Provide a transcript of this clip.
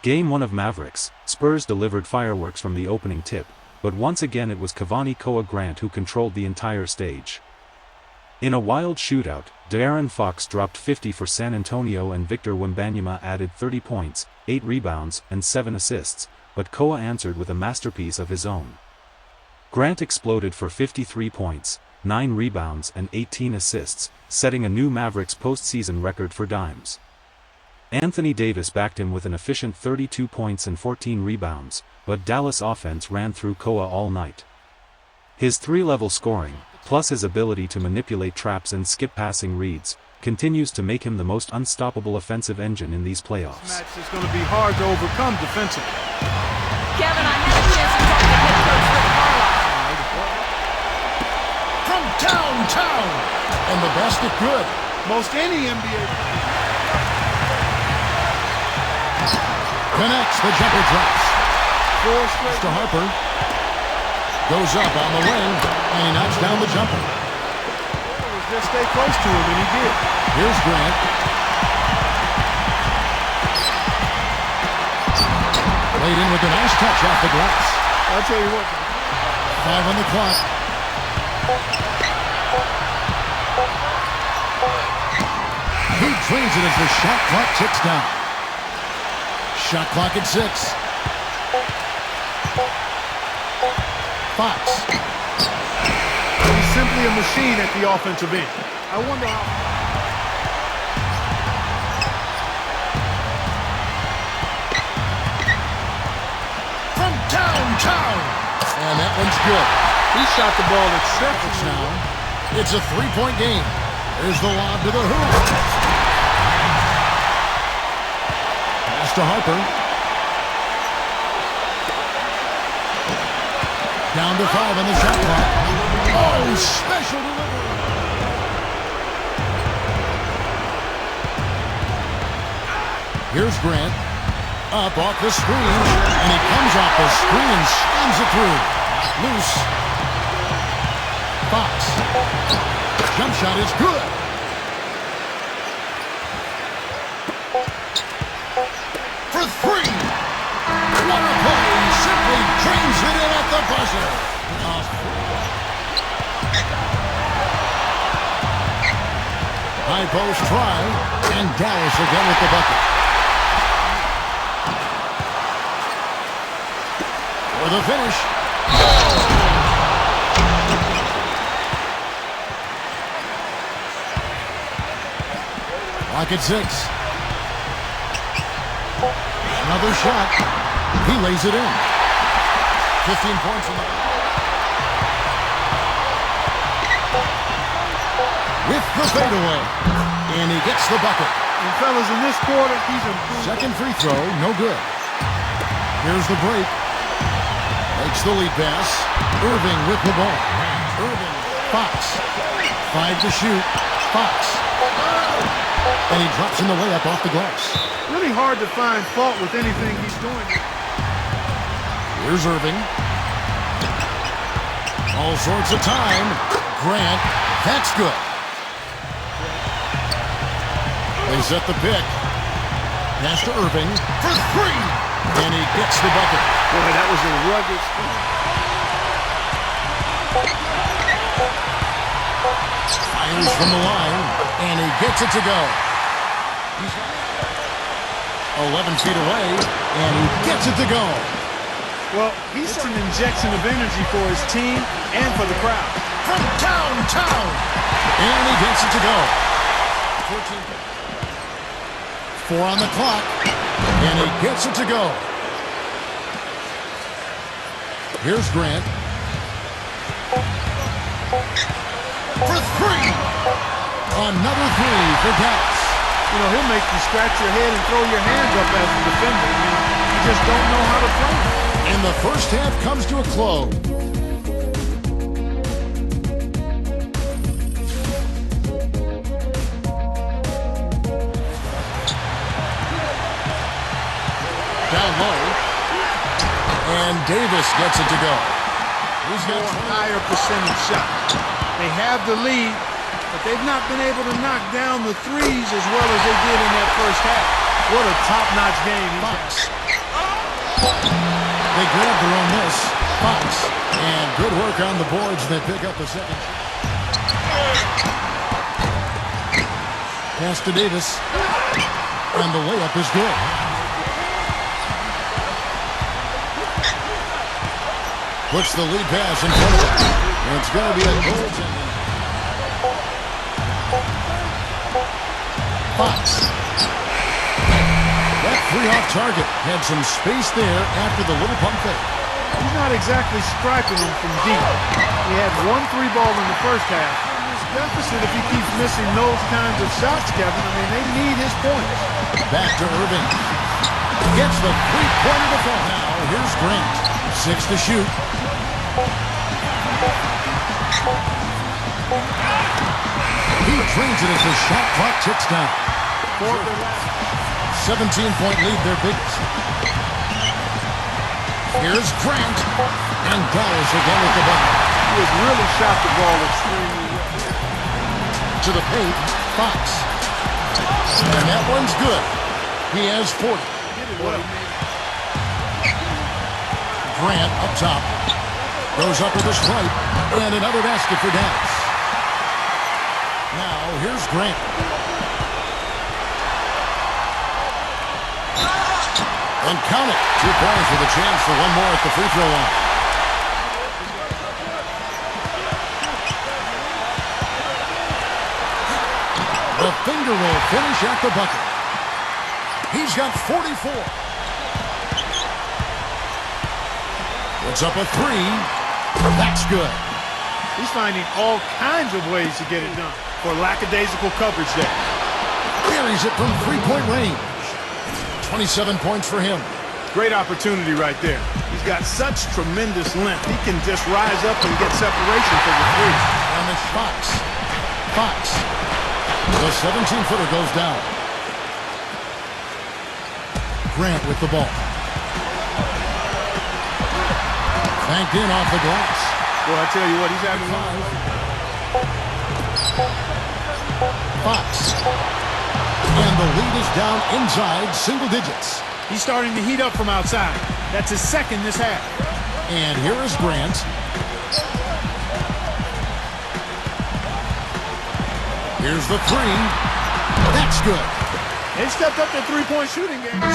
Game 1 of Mavericks, Spurs delivered fireworks from the opening tip, but once again it was Cavani Koa Grant who controlled the entire stage. In a wild shootout, De'Aaron Fox dropped 50 for San Antonio and Victor Wembanyama added 30 points, 8 rebounds and 7 assists, but Koa answered with a masterpiece of his own. Grant exploded for 53 points, 9 rebounds and 18 assists, setting a new Mavericks postseason record for dimes. Anthony Davis backed him with an efficient 32 points and 14 rebounds, but Dallas offense ran through Koa all night. His three-level scoring, plus his ability to manipulate traps and skip passing reads, continues to make him the most unstoppable offensive engine in these playoffs. This match is going to be hard to overcome defensively. Kevin, I had a chance to talk to head coach Rick Carlisle. From downtown, and the basket good. Most any NBA player. Connects, the jumper drops. Four straight. Mr. Harper goes up on the wing, and he knocks down the jumper. Just stay close to him, and he did. Here's Grant. Laid in with a nice touch off the glass. I'll tell you what. 5 on the clock. He drains it as the shot clock ticks down. Shot clock at 6. Fox. He's simply a machine at the offensive end. I wonder how... From downtown. And that one's good. He shot the ball exceptionally. Now, it's a 3-point game. There's the lob to the hoop. Pass to Harper. Down to 5 on the shot clock. Oh, special delivery. Here's Grant. Up off the screen. And he comes off the screen and slams it through. Loose. Fox. Jump shot is good. For 3. What a play. Simply drains it in at the buzzer. High post try, and Dallas again with the bucket. For the finish. Clock at 6. Another shot. He lays it in. 15 points in the with the fadeaway. And he gets the bucket. And fellas, in this quarter, he's improved. Second free throw, no good. Here's the break. Makes the lead pass. Irving with the ball. Irving. Fox. 5 to shoot. Fox. And he drops in the layup off the glass. Really hard to find fault with anything he's doing. Here's Irving. All sorts of time. Grant. That's good. They set the pick. Pass to Irving. For 3. And he gets the bucket. Boy, that was a rugged screen. Fires from the line. And he gets it to go. He's 11 feet away. And he gets it to go. Well, he's an injection of energy for his team and for the crowd. From downtown. And he gets it to go. 14. 4 on the clock. And he gets it to go. Here's Grant. For 3. Another 3 for Dallas. You know, he'll make you scratch your head and throw your hands up as a defender. I mean, you just don't know how to play. And the first half comes to a close. Down low. And Davis gets it to go. He's got a higher percentage shot. They have the lead, but they've not been able to knock down the threes as well as they did in that first half. What a top-notch game he's had. They grabbed their own miss. Fox. And good work on the boards. They pick up the second. Pass to Davis. And the layup is good. Puts the lead pass in front of him. And it's going to be a goaltending. Fox. That three off target had some space there after the little pump fake. He's not exactly striping him from deep. He had 1 3 ball in the first half. This deficit, if he keeps missing those kinds of shots, Kevin, I mean, they need his points. Back to Irving. Gets the three-pointer to fall. Now, here's Grant. 6 to shoot. He drains it as the shot clock ticks down. 17-point lead, their biggest. Here's Grant. And Dallas again with the bucket. He has really shot the ball extremely well. To the paint, Fox. And that one's good. He has 40. Grant up top. Goes up with a stripe. And another basket for Dallas. Now, here's Grant. And count it. 2 points with a chance for one more at the free throw line. The finger roll finish at the bucket. He's got 44. Puts up a 3. That's good. He's finding all kinds of ways to get it done for lackadaisical coverage there. Buries it from three-point range. 27 points for him. Great opportunity right there. He's got such tremendous length. He can just rise up and get separation for the three. And it's Fox. Fox. The 17-footer goes down. Grant with the ball. Banked in off the glass. Well, I tell you what, he's having fun. Fox. And the lead is down inside single digits. He's starting to heat up from outside. That's his second this half. And here is Grant. Here's the 3. That's good. They stepped up their three-point shooting game. So